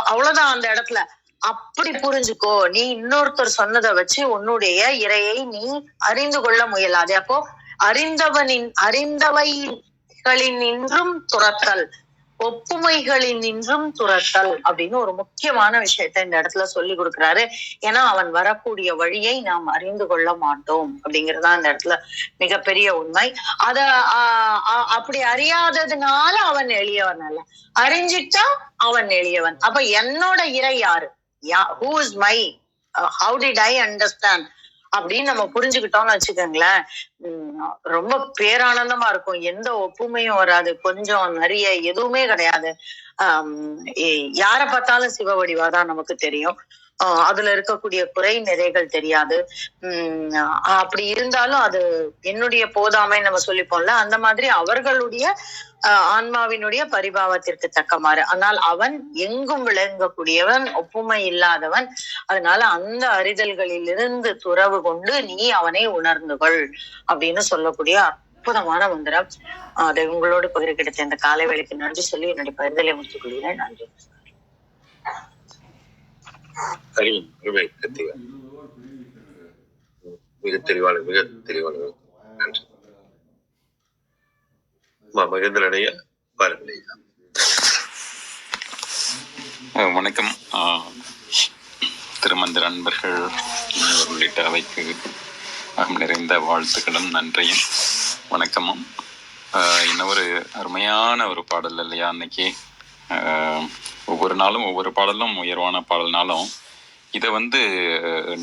அவ்வளவுதான். அந்த இடத்துல அப்படி புரிஞ்சுக்கோ. நீ இன்னொருத்தர் சொன்னதை வச்சு உன்னுடைய இறையை நீ அறிந்து கொள்ள முயலாதே. அப்போ அறிந்தவைகளின் இன்றும் துரத்தல். ஒப்புமைகளின் நின்றும் துரத்தல் அப்படின்னு ஒரு முக்கியமான விஷயத்த இந்த இடத்துல சொல்லி கொடுக்குறாரு. ஏன்னா அவன் வரக்கூடிய வழியை நாம் அறிந்து கொள்ள மாட்டோம் அப்படிங்கறதா இந்த இடத்துல மிகப்பெரிய உண்மை. அத அப்படி அறியாததுனால அவன் எளியவன் அல்ல, அறிஞ்சிட்டா அவன் எளியவன். அப்ப என்னோட இறை யாரு, who is my, how did I understand அப்படின்னு நம்ம புரிஞ்சுக்கிட்டோம்னு வச்சுக்கோங்களேன், ரொம்ப பேரானந்தமா இருக்கும். எந்த ஒப்புமையும் வராது, கொஞ்சம் நிறைய எதுவுமே கிடையாது. யார பார்த்தாலும் சிவ வடிவாதான் நமக்கு தெரியும். அதுல இருக்கக்கூடிய குறை நிறைகள் தெரியாது. அப்படி இருந்தாலும் அது என்னுடைய போதாமை நம்ம சொல்லிப்போம்ல, அந்த மாதிரி அவர்களுடைய ஆன்மாவினுடைய பரிபாவத்திற்கு தக்கமாறு. ஆனால் அவன் எங்கும் விளங்கக்கூடியவன், ஒப்புமை இல்லாதவன். அதனால அந்த அறிதல்களிலிருந்து துறவு கொண்டு நீ அவனை உணர்ந்துகொள் அப்படின்னு சொல்லக்கூடிய அற்புதமான மந்திரம். அதை உங்களோடு பகிர கிடைத்த இந்த காலை வேளைக்கு நன்றி சொல்லி என்னுடைய பரிதலை முடித்துக் கொள்கிறேன். நன்றி. மிக தெளிவான நன்றி. மகேந்திரனையா பாருங்கள். வணக்கம். திருமந்திர அன்பர்கள் உள்ளிட்ட அவைக்கு நிறைந்த வாழ்த்துக்களும் நன்றியும் வணக்கமும். இன்னொரு அருமையான ஒரு பாடல் இல்லையா அன்னைக்கு. ஒவ்வொரு நாளும் ஒவ்வொரு பாடலும் உயர்வான பாடல்னாலும் இதை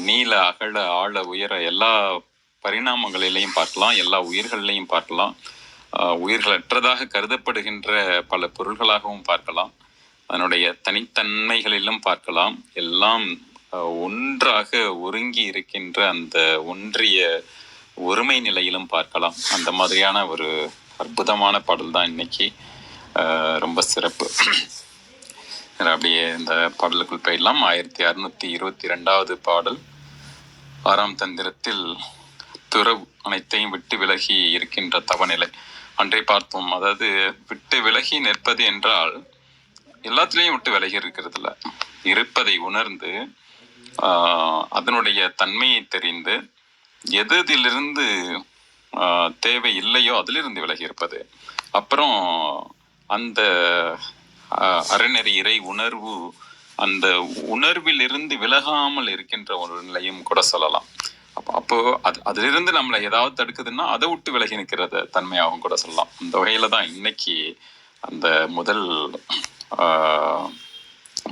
நீல அகல ஆழ உயர எல்லா பரிணாமங்களிலையும் பார்க்கலாம், எல்லா உயிர்களையும் பார்க்கலாம், உயிர்களற்றதாக கருதப்படுகின்ற பல பொருள்களாகவும் பார்க்கலாம், அதனுடைய தனித்தன்மைகளிலும் பார்க்கலாம். எல்லாம் ஒன்றாக ஒருங்கி இருக்கின்ற அந்த ஒன்றிய ஒருமை நிலையிலும் பார்க்கலாம். அந்த மாதிரியான ஒரு அற்புதமான பாடல் தான் இன்னைக்கு. ரொம்ப சிறப்பு. அப்படியே இந்த பாடலுக்குள் போயிடலாம். 1622வது பாடல், 6ஆம் தந்திரத்தில் துறவு அனைத்தையும் விட்டு விலகி இருக்கின்ற தவநிலை. அன்றை பார்த்தோம். அதாவது விட்டு விலகி நிற்பது என்றால் எல்லாத்துலேயும் விட்டு விலகி இருக்கிறதுல இருப்பதை உணர்ந்து அதனுடைய தன்மையை தெரிந்து எதிலிருந்து தேவை இல்லையோ அதிலிருந்து விலகி இருப்பது. அப்புறம் அந்த அறநெறி இறை உணர்வு, அந்த உணர்விலிருந்து விலகாமல் இருக்கின்ற ஒரு நிலையும் கூட சொல்லலாம். அப்போ அதிலிருந்து நம்மளை ஏதாவது தடுக்குதுன்னா அதை விட்டு விலகி நிற்கிறத தன்மையாகவும் கூட சொல்லலாம். அந்த வகையில தான் இன்னைக்கு அந்த முதல்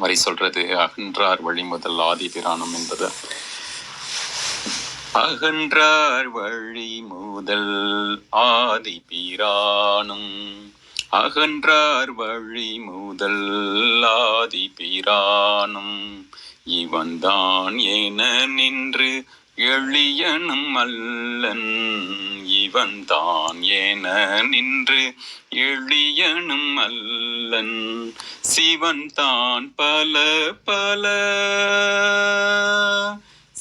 வரி சொல்றது, அகன்றார் வழி முதல் ஆதி பிராணம் என்பது. அகன்றார் வழி முதல் ஆதி பிரானும், அகன்றார் வழி முதல் ஆதி பிரானும், இவன்தான் என நின்று எளியனும் அல்லன், இவன்தான் என நின்று எளியனும் அல்லன், சிவன்தான் பல பல,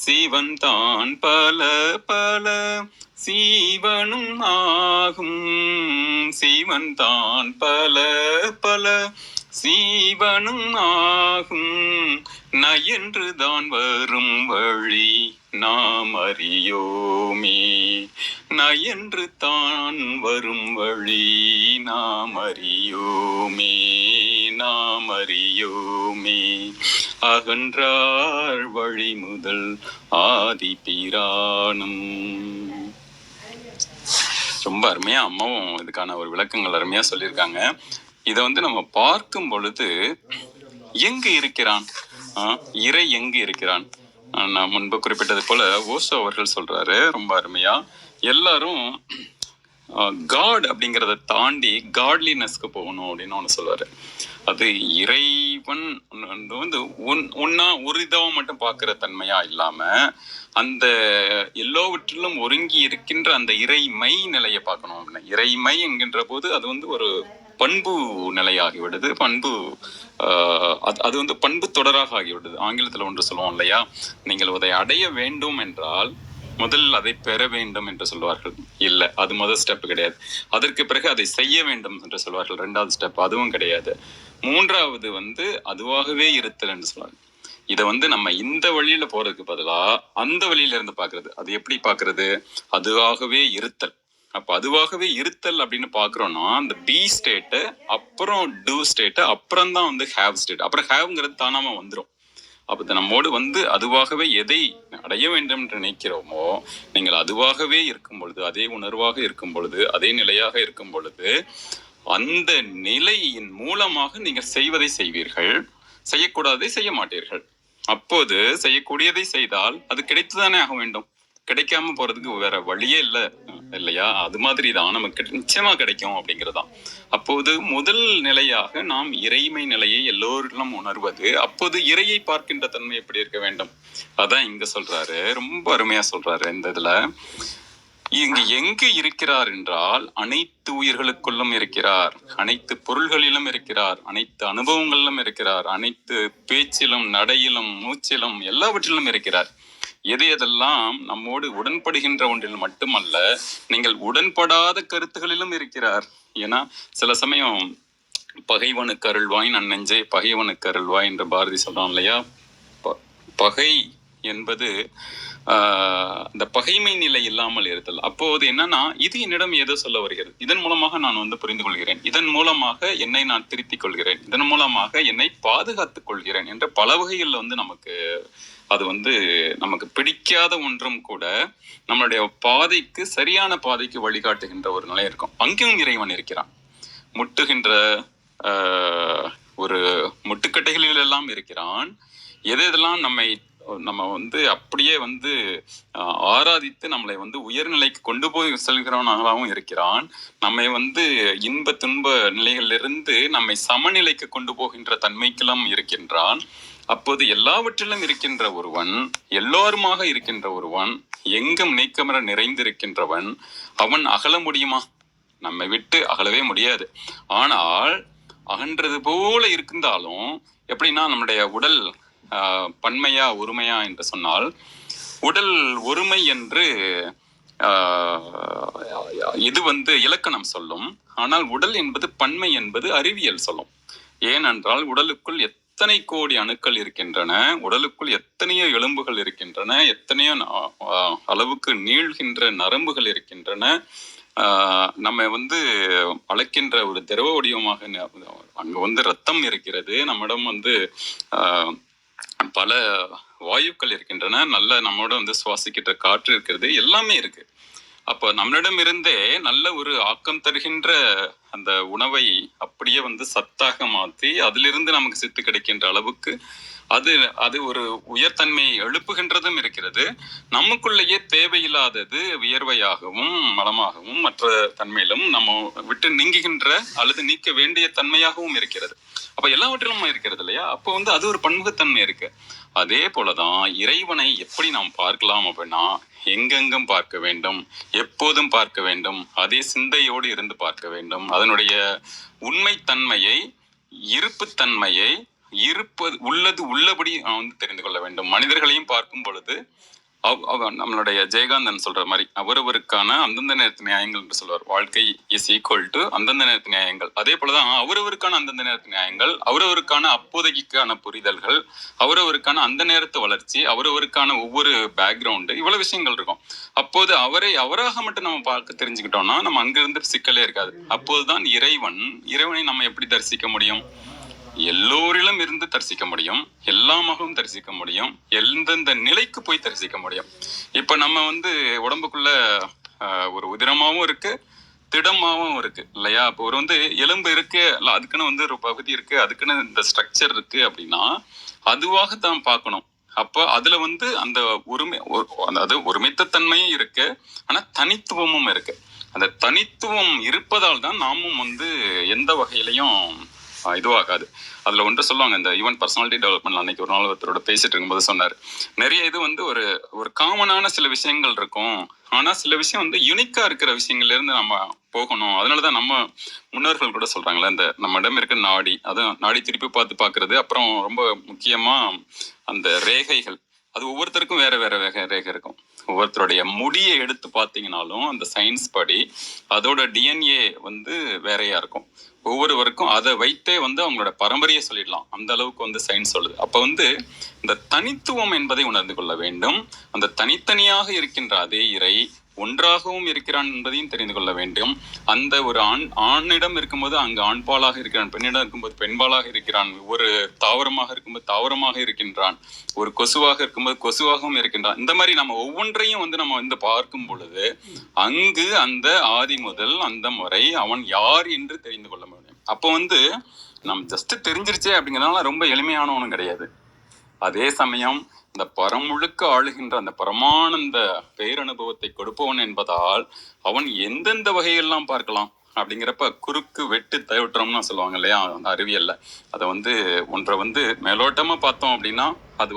சிவன்தான் பல பல சீவனும் ஆகும், சிவன்தான் பல பல சீவனும் ஆகும், நயன்றுதான் வரும் வழி நாம் அறியோமே, நயன்று தான் வரும் வழி நாம் அறியோமே, நாம் அறியோமே, அகன்றார் வழி முதல் ஆதி பிரானும். ரொம்ப அருமையா அம்மாவும் இதுக்கான ஒரு விளக்கங்கள் அருமையா சொல்லியிருக்காங்க. இதை நம்ம பார்க்கும் பொழுது எங்கு இருக்கிறான், இறை எங்கு இருக்கிறான்? நான் முன்பு குறிப்பிட்டது போல ஓஷோ அவர்கள் சொல்றாரு ரொம்ப அருமையா, எல்லாரும் காட் அப்படிங்கிறத தாண்டி காட்லினஸ்க்கு போகணும் அப்படின்னு ஒன்று சொல்லுவாரு. அது இறைவன் ஒன்னா ஒரு இதாவை மட்டும் பார்க்கிற தன்மையா இல்லாம அந்த எல்லோவற்றிலும் ஒருங்கி இருக்கின்ற அந்த இறைமை நிலையை பார்க்கணும் அப்படின்னா, இறைமை என்கின்ற போது அது ஒரு பண்பு நிலையாகிவிடுது, பண்பு அது பண்பு தொடராக ஆகிவிடுது. ஆங்கிலத்தில் ஒன்று சொல்லுவோம் இல்லையா, நீங்கள் அதை அடைய வேண்டும் என்றால் முதல் அதை பெற வேண்டும் என்று சொல்வார்கள். இல்லை, அது முதல் ஸ்டெப் கிடையாது. அதற்கு பிறகு அதை செய்ய வேண்டும் என்று சொல்வார்கள், 2வது ஸ்டெப். அதுவும் கிடையாது. 3வது அதுவாகவே இருத்தல் என்று சொல்வார்கள். இதை நம்ம இந்த வழியில போறதுக்கு பதிலா அந்த வழியில இருந்து பாக்குறது. அது எப்படி பாக்குறது? அதுவாகவே இருத்தல். அப்ப அதுவாகவே இருத்தல் அப்படின்னு பாக்குறோம்னா அந்த பி ஸ்டேட்டு, அப்புறம் டூ ஸ்டேட்டு, அப்புறம் தான் வந்து ஹேவ் ஸ்டேட். அப்புறம் ஹேவ்ங்கிறது தானாம வந்துடும். அப்ப நம்மோடு வந்து அதுவாகவே எதை அடைய வேண்டும் என்று நினைக்கிறோமோ, நீங்கள் அதுவாகவே இருக்கும் பொழுது, அதே உணர்வாக இருக்கும் பொழுது, அதே நிலையாக இருக்கும் பொழுது, அந்த நிலையின் மூலமாக நீங்கள் செய்வதை செய்வீர்கள், செய்யக்கூடாததை செய்ய மாட்டீர்கள். அப்போது செய்யக்கூடியதை செய்தால் அது கிடைத்துதானே ஆக வேண்டும். கிடைக்காம போறதுக்கு வேற வழியே இல்லை இல்லையா? அது மாதிரி தான் நமக்கு நிச்சயமா கிடைக்கும் அப்படிங்கிறதான். அப்போது முதல் நிலையாக நாம் இறைமை நிலையை எல்லோரிடம் உணர்வது. அப்போது இறையை பார்க்கின்ற தன்மை எப்படி இருக்க வேண்டும், அதான் இங்க சொல்றாரு. ரொம்ப அருமையா சொல்றாரு இந்த இதுல. இங்கு எங்கு இருக்கிறார் என்றால் அனைத்து உயிர்களுக்குள்ளும் இருக்கிறார், அனைத்து பொருள்களிலும் இருக்கிறார், அனைத்து அனுபவங்களிலும் இருக்கிறார், அனைத்து பேச்சிலும் நடையிலும் மூச்சிலும் எல்லாவற்றிலும் இருக்கிறார். எதெல்லாம் நம்மோடு உடன்படுகின்ற ஒன்றில் மட்டுமல்ல, நீங்கள் உடன்படாத கருத்துகளிலும் இருக்கிறார். ஏன்னா சில சமயம் பகைவனுக்கு அருள்வாய் நன்னெஞ்சே பகைவனுக்கு அருள்வாய் என்று பாரதி சொல்றான் இல்லையா? பகை என்பது இந்த பகைமை நிலை இல்லாமல் இருத்தல். அப்போது என்னன்னா, இது என்னிடம் ஏதோ சொல்ல வருகிறது, இதன் மூலமாக நான் வந்து புரிந்து கொள்கிறேன், இதன் மூலமாக என்னை நான் திருத்திக் கொள்கிறேன், இதன் மூலமாக என்னை பாதுகாத்துக் கொள்கிறேன் என்ற பல வகைகளில் வந்து நமக்கு அது வந்து நமக்கு பிடிக்காத ஒன்றும் கூட நம்மளுடைய பாதைக்கு, சரியான பாதைக்கு வழிகாட்டுகின்ற ஒரு நிலை இருக்கும். அங்கேயும் இறைவன் இருக்கிறான். முட்டுகின்ற ஒரு முட்டுக்கட்டைகளில் எல்லாம் இருக்கிறான். எதெல்லாம் நம்ம வந்து அப்படியே வந்து ஆராதித்து நம்மளை வந்து உயர்நிலைக்கு கொண்டு போய் செல்கிறவனாகவும் இருக்கிறான். நம்மை வந்து இன்ப துன்ப நிலைகளிலிருந்து நம்மை சமநிலைக்கு கொண்டு போகின்ற தன்மைக்கெல்லாம் இருக்கின்றான். அப்போது எல்லாவற்றிலும் இருக்கின்ற ஒருவன், எல்லோருமாக இருக்கின்ற ஒருவன், எங்கும் நீக்கமர நிறைந்திருக்கின்றவன், அவன் அகல முடியுமா? நம்மை விட்டு அகலவே முடியாது. ஆனால் அகன்றது போல இருந்தாலும் எப்படின்னா, நம்முடைய உடல் பன்மையா ஒருமையா என்று சொன்னால், உடல் ஒருமை என்று இது வந்து இலக்கணம் சொல்லும். ஆனால் உடல் என்பது பன்மை என்பது அறிவியல் சொல்லும். ஏனென்றால் உடலுக்குள் எத்தனை கோடி அணுக்கள் இருக்கின்றன, உடலுக்குள் எத்தனையோ எலும்புகள் இருக்கின்றன, எத்தனையோ அளவுக்கு நீள்கின்ற நரம்புகள் இருக்கின்றன. நம்ம வந்து அழைக்கின்ற ஒரு திரவ வடிவமாக அங்க வந்து ரத்தம் இருக்கிறது. நம்மிடம் வந்து பல வாயுக்கள் இருக்கின்றன, நல்ல நம்மோட வந்து சுவாசிக்கின்ற காற்று இருக்கிறது, எல்லாமே இருக்கு. அப்போ நம்மளிடம் இருந்தே நல்ல ஒரு ஆக்கம் தருகின்ற அந்த உணவை அப்படியே வந்து சத்தாக மாற்றி அதிலிருந்து நமக்கு சித்து கிடைக்கின்ற அளவுக்கு அது ஒரு உயர்தன்மையை எழுப்புகின்றதும் இருக்கிறது. நமக்குள்ளேயே தேவையில்லாதது வியர்வையாகவும் மலமாகவும் மற்ற தன்மையிலும் நம்ம விட்டு நீங்குகின்ற அல்லது நீக்க வேண்டிய தன்மையாகவும் இருக்கிறது. அப்ப எல்லாவற்றிலும் இருக்கிறது இல்லையா? அப்போ வந்து அது ஒரு பன்முகத்தன்மை இருக்கு. அதே போலதான் இறைவனை எப்படி நாம் பார்க்கலாம் அப்படின்னா, எங்கெங்கும் பார்க்க வேண்டும், எப்போதும் பார்க்க வேண்டும், அதே சிந்தையோடு இருந்து பார்க்க வேண்டும். அதனுடைய உண்மைத்தன்மையை, இருப்புத்தன்மையை, உள்ளது உள்ளபடி வந்து தெரிந்து கொள்ள வேண்டும். மனிதர்களையும் பார்க்கும் பொழுது நம்மளுடைய ஜெயகாந்தன் சொல்ற மாதிரி அவரவருக்கான அந்தந்த நேரத்து நியாயங்கள் என்று சொல்வார். வாழ்க்கை இஸ் ஈக்குவல் டு அந்தந்த நேரத்து நியாயங்கள். அதே போலதான் அவரவருக்கான அந்தந்த நேரத்து நியாயங்கள், அவரவருக்கான அப்போதைக்கான புரிதல்கள், அவரவருக்கான அந்த நேரத்து வளர்ச்சி, அவரவருக்கான ஒவ்வொரு பேக்ரவுண்டு, இவ்வளவு விஷயங்கள் இருக்கும். அப்போது அவராக மட்டும் நம்ம பார்க்க தெரிஞ்சுக்கிட்டோம்னா நம்ம அங்கிருந்து சிக்கலே இருக்காது. அப்போதுதான் இறைவனை நம்ம எப்படி தரிசிக்க முடியும்? எல்லோரிலும் இருந்து தரிசிக்க முடியும், எல்லாமாகவும் தரிசிக்க முடியும், எந்தெந்த நிலைக்கு போய் தரிசிக்க முடியும். இப்ப நம்ம வந்து உடம்புக்குள்ள ஒரு உதிரமாவும் இருக்கு, திடமாவும் இருக்கு இல்லையா? இப்போ ஒரு வந்து எலும்பு இருக்கு, அதுக்குன்னு வந்து ஒரு பகுதி இருக்கு, அதுக்குன்னு இந்த ஸ்ட்ரக்சர் இருக்கு அப்படின்னா அதுவாகத்தான் பார்க்கணும். அப்ப அதுல வந்து அந்த அதாவது ஒருமித்த தன்மையும் இருக்கு, ஆனா தனித்துவமும் இருக்கு. அந்த தனித்துவம் இருப்பதால் தான் நாமும் வந்து எந்த வகையிலையும் இதுவாகாது. அதுல ஒன்று சொல்லுவாங்க, இந்த ஈவன் பர்சனாலிட்டி டெவலப்மெண்ட் அன்னைக்கு ஒரு நாள் ஒருத்தரோட பேசிட்டு இருக்கும்போது சொன்னார், நிறைய இது வந்து ஒரு காமனான சில விஷயங்கள் இருக்கும், ஆனா சில விஷயம் வந்து யூனிக்கா இருக்கிற விஷயங்கள்ல இருந்து நம்ம போகணும். அதனாலதான் நம்ம முன்னோர்கள் கூட சொல்றாங்களே, இந்த நம்ம இடம் இருக்க நாடி, அதான் நாடி திருப்பி பார்க்கறது. அப்புறம் ரொம்ப முக்கியமா அந்த ரேகைகள், அது ஒவ்வொருத்தருக்கும் வேற வேற ரேகை இருக்கும். ஒவ்வொருத்தருடைய முடியை எடுத்து பார்த்தீங்கன்னாலும் அந்த சயின்ஸ் படி அதோட டிஎன்ஏ வந்து வேறையா இருக்கும். ஒவ்வொருவருக்கும் அதை வைத்தே வந்து அவங்களோட பரம்பரையை சொல்லிடலாம், அந்த அளவுக்கு வந்து சயின்ஸ் சொல்லுது. அப்ப வந்து இந்த தனித்துவம் என்பதை உணர்ந்து கொள்ள வேண்டும். அந்த தனித்தனியாக இருக்கின்ற அதே இறை ஒன்றாகவும் இருக்கிறான் என்பதையும் தெரிந்து கொள்ள வேண்டும். அந்த ஒரு ஆணிடம் இருக்கும்போது அங்கு ஆண்பாலாக இருக்கிறான், பெண்ணிடம் இருக்கும்போது பெண்பாலாக இருக்கிறான், ஒரு தாவரமாக இருக்கும்போது தாவரமாக இருக்கின்றான், ஒரு கொசுவாக இருக்கும்போது கொசுவாகவும் இருக்கின்றான். இந்த மாதிரி நம்ம ஒவ்வொன்றையும் நம்ம பார்க்கும் பொழுது அங்கு அந்த ஆதி முதல் அந்த முறை அவன் யார் என்று தெரிந்து கொள்ள முடியும். அப்போ நம்ம ஜஸ்ட் தெரிஞ்சிருச்சே அப்படிங்கிறதுனால ரொம்ப எளிமையானவனும் கிடையாது. அதே சமயம் இந்த பரமுழுக்க ஆளுகின்ற அந்த பரமானந்த பேரனுபவத்தை கொடுப்பவன் என்பதால் அவன் எந்தெந்த வகையெல்லாம் பார்க்கலாம் அப்படிங்கிறப்ப குறுக்கு வெட்டு தவிட்டுறோம்னு சொல்லுவாங்க இல்லையா அறிவியல்ல. அதை ஒன்றை மேலோட்டமா பார்த்தோம் அப்படின்னா அது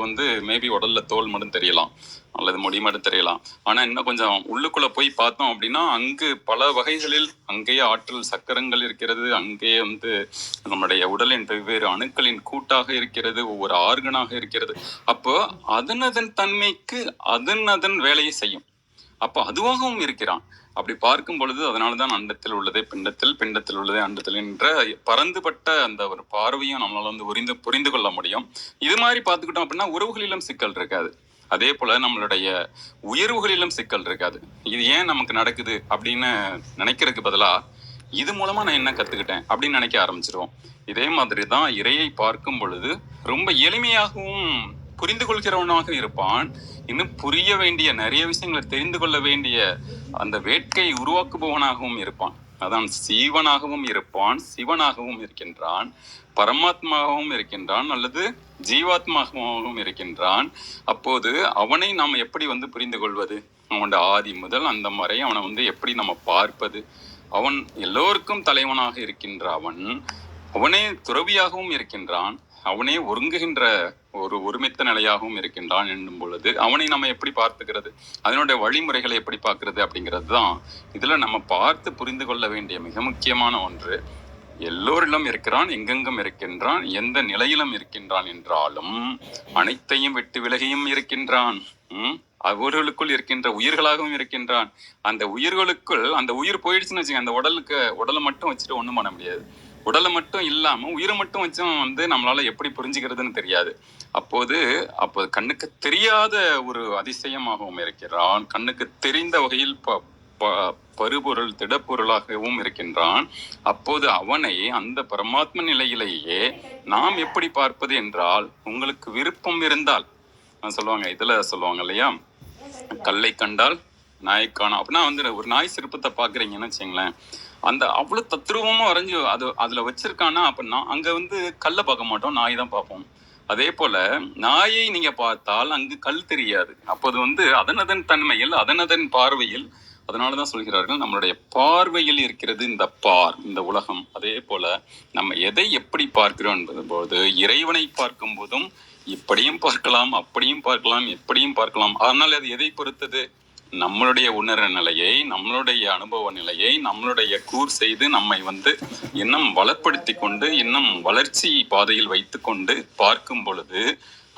மேபி உடல்ல தோல் மட்டும் தெரியலாம் அல்லது முடி மட்டும் தெரியலாம். ஆனா இன்னும் கொஞ்சம் உள்ளுக்குள்ள போய் பார்த்தோம் அப்படின்னா அங்கு பல வகைகளில் அங்கேயே ஆற்றல் சக்கரங்கள் இருக்கிறது, அங்கேயே நம்முடைய உடலின் வெவ்வேறு அணுக்களின் கூட்டாக இருக்கிறது, ஒவ்வொரு ஆர்கனாக இருக்கிறது. அப்போ அதன் தன்மைக்கு அதன் வேலையை செய்யும். அப்போ அதுவாகவும் இருக்கிறான். அப்படி பார்க்கும் பொழுது அதனாலதான் அண்டத்தில் உள்ளதே பிண்டத்தில், பிண்டத்தில் உள்ளதே அண்டத்தில் என்ற பரந்துபட்ட அந்த ஒரு பார்வையும் நம்மளால புரிந்து கொள்ள முடியும். இது மாதிரி பார்த்துக்கிட்டோம் அப்படின்னா உறவுகளிலும் சிக்கல் இருக்காது. அதே போல நம்மளுடைய உயர்வுகளிலும் சிக்கல் இருக்காது. இது ஏன் நமக்கு நடக்குது அப்படின்னு நினைக்கிறதுக்கு பதிலா இது மூலமா நான் என்ன கத்துக்கிட்டேன் அப்படின்னு நினைக்க ஆரம்பிச்சிருவோம். இதே மாதிரிதான் இறையை பார்க்கும் பொழுது ரொம்ப எளிமையாகவும் புரிந்து கொள்கிறவனாக இருப்பான். இன்னும் புரிய வேண்டிய நிறைய விஷயங்களை தெரிந்து கொள்ள வேண்டிய அந்த வேட்கை உருவாக்குபவனாகவும் இருப்பான். அதான் சீவனாகவும் இருப்பான், சிவனாகவும் இருக்கின்றான், பரமாத்மாவும் இருக்கின்றான், அல்லது ஜீவாத்மாகவும் இருக்கின்றான். அப்போது அவனை நாம் எப்படி புரிந்து கொள்வது? அவனுடைய ஆதி முதல் அந்த முறை அவனை எப்படி நம்ம பார்ப்பது? அவன் எல்லோருக்கும் தலைவனாக இருக்கின்ற அவனே துறவியாகவும் இருக்கின்றான், அவனே ஒருங்குகின்ற ஒரு ஒருமித்த நிலையாகவும் இருக்கின்றான் என்னும் பொழுது அவனை நம்ம எப்படி பார்த்துக்கிறது, அதனுடைய வழிமுறைகளை எப்படி பார்க்கிறது அப்படிங்கிறது தான் இதுல நம்ம பார்த்து புரிந்து கொள்ள வேண்டிய மிக முக்கியமான ஒன்று. எல்லோரிலும் இருக்கிறான், எங்கெங்கும் இருக்கின்றான், எந்த நிலையிலும் இருக்கின்றான் என்றாலும் அனைத்தையும் விட்டு விலகியும் இருக்கின்றான். அவர்களுக்குள் இருக்கின்ற உயிர்களாகவும் இருக்கின்றான். அந்த உயிர்களுக்குள் அந்த உயிர் போயிடுச்சுன்னு வச்சுங்க, அந்த உடலை மட்டும் வச்சுட்டு ஒண்ணும் பண்ண முடியாது. உடலை மட்டும் இல்லாம உயிரை மட்டும் வச்சும் நம்மளால எப்படி புரிஞ்சுக்கிறதுன்னு தெரியாது. அப்போ கண்ணுக்கு தெரியாத ஒரு அதிசயமாகவும் இருக்கிறான், கண்ணுக்கு தெரிந்த வகையில் பருபொருள் திடப்பொருளாகவும் இருக்கின்றான். அப்போது அவனை அந்த பரமாத்ம நிலையிலேயே நாம் எப்படி பார்ப்பது என்றால், உங்களுக்கு விருப்பம் இருந்தால் சொல்லுவாங்க, இதுல சொல்லுவாங்க இல்லையா, கல்லை கண்டால் நாயை காணும் அப்படின்னா ஒரு நாய் சிற்பத்தை பாக்குறீங்கன்னு வச்சுங்களேன், அந்த அவ்வளவு தத்ரூபமா வரைஞ்சு அதுல வச்சிருக்கானா அப்படின்னா அங்க கல்லை பார்க்க மாட்டோம், நாய் தான் பார்ப்போம். அதே போல நாயை நீங்க பார்த்தால் அங்கு கல் தெரியாது. அப்போது அதனதன் தன்மையில் அதனதன் பார்வையில், அதனாலதான் சொல்கிறார்கள் நம்மளுடைய பார்வையில் இருக்கிறது இந்த உலகம். அதே போல நம்ம எதை எப்படி பார்க்கிறோம் என்பது போது இறைவனை பார்க்கும் போதும் இப்படியும் பார்க்கலாம், அப்படியும் பார்க்கலாம், எப்படியும் பார்க்கலாம். அதனால அது எதை பொறுத்தது? நம்மளுடைய உணர்வு நிலையை, நம்மளுடைய அனுபவ நிலையை நம்மளுடைய கூர் செய்து நம்மை இன்னும் வளப்படுத்தி கொண்டு இன்னும் வளர்ச்சி பாதையில் வைத்து கொண்டு பார்க்கும் பொழுது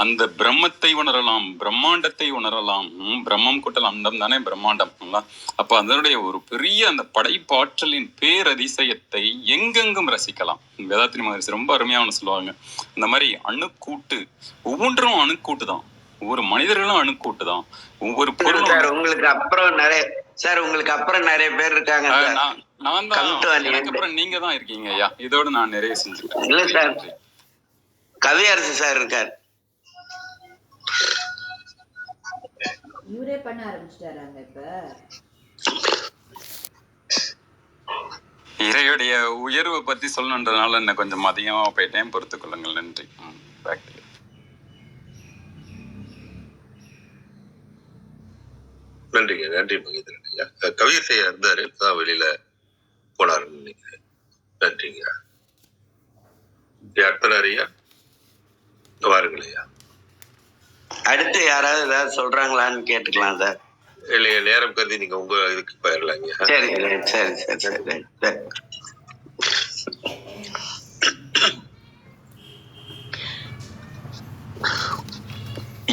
அந்த பிரம்மத்தை உணரலாம், பிரம்மாண்டத்தை உணரலாம். பிரம்மம் கூட்டல் அண்டம் தானே பிரம்மாண்டம். அப்ப அதனுடைய ஒரு பெரிய அந்த படைப்பாற்றலின் பேரதிசயத்தை எங்கெங்கும் ரசிக்கலாம். வேதாத்திரி மகரிஷி ரொம்ப அருமையான சொல்லுவாங்க, இந்த மாதிரி அணுக்கூட்டு, ஒவ்வொன்றும் அணுக்கூட்டு தான், ஒவ்வொரு மனிதர்களும் அணுக்கூட்டு தான், ஒவ்வொரு பொருளும். உங்களுக்கு அப்புறம் நிறைய பேர் இருக்காங்க. நான் தான், எனக்கு அப்புறம் நீங்க தான் இருக்கீங்க ஐயா. இதோட நான் நிறைய செஞ்சுட்டேன். இல்ல சார், கவியரசு சார் இருக்கார். இவரே பண்ண ஆரம்பிச்சிட்டாராங்க இப்ப. இறையுடைய உயர்வை பத்தி சொல்லணுன்றதுனால என்ன கொஞ்சம் அதிகமா போயிட்டேன், பொறுத்துக் கொள்ளுங்கள். நன்றி. நன்றிங்க, நன்றி மகேந்திரன் ஐயா. கவியரசையா இருந்தாரு, வெளியில போனாருன்னு நினைக்கிறேன். நன்றிங்க. அர்த்தனார் ஐயா வாருங்கள் ஐயா. அடுத்து யாராவது ஏதாவது சொல்றாங்களான்னு கேட்டுக்கலாம் சார். இல்லையா, நேரம் கருதி நீங்க உங்க இதுக்கு போயிடலாங்க. சரி சரி சரி சரி சரி.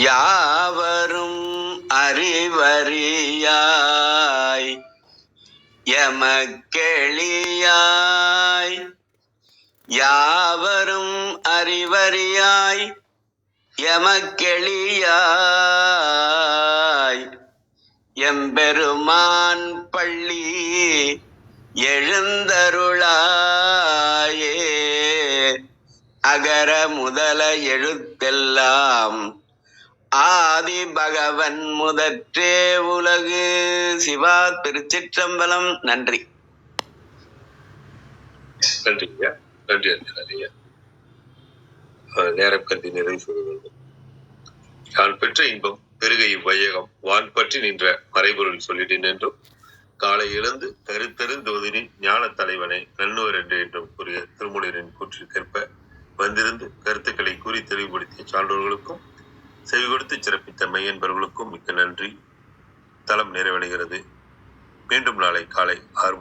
யாவரும் அறிவறியாய் எமக்கெளியாய், யாவரும் அறிவறியாய் எமக்கெளியாய், எம்பெருமான் பள்ளி எழுந்தருளாயே. அகர முதல எழுத்தெல்லாம் ஆதி பகவன் முதற்றே உலகு. சிவா திருச்சிற்றம்பலம். நன்றி. நன்றிங்க. நன்றி ஐயா. நேரம் கருதி நிறைவு செய்ய வேண்டும். நான் பெற்ற இன்பம் பெருகை வையகம் வான் பற்றி நின்ற மறைபொருள் சொல்லிட்டேன் என்றும் காலை இழந்து கருத்தருந்தோதினின் ஞான தலைவனை நன்னுவர் என்றும் கூறிய திருமூலரின் கூற்றிற்கேற்ப வந்திருந்து கருத்துக்களை கூறி தெளிவுபடுத்திய சான்றோர்களுக்கும் செவி கொடுத்து சிறப்பித்த மையன்பர்களுக்கும் மிக்க நன்றி. தளம் நிறைவடைகிறது. மீண்டும் நாளை காலை 6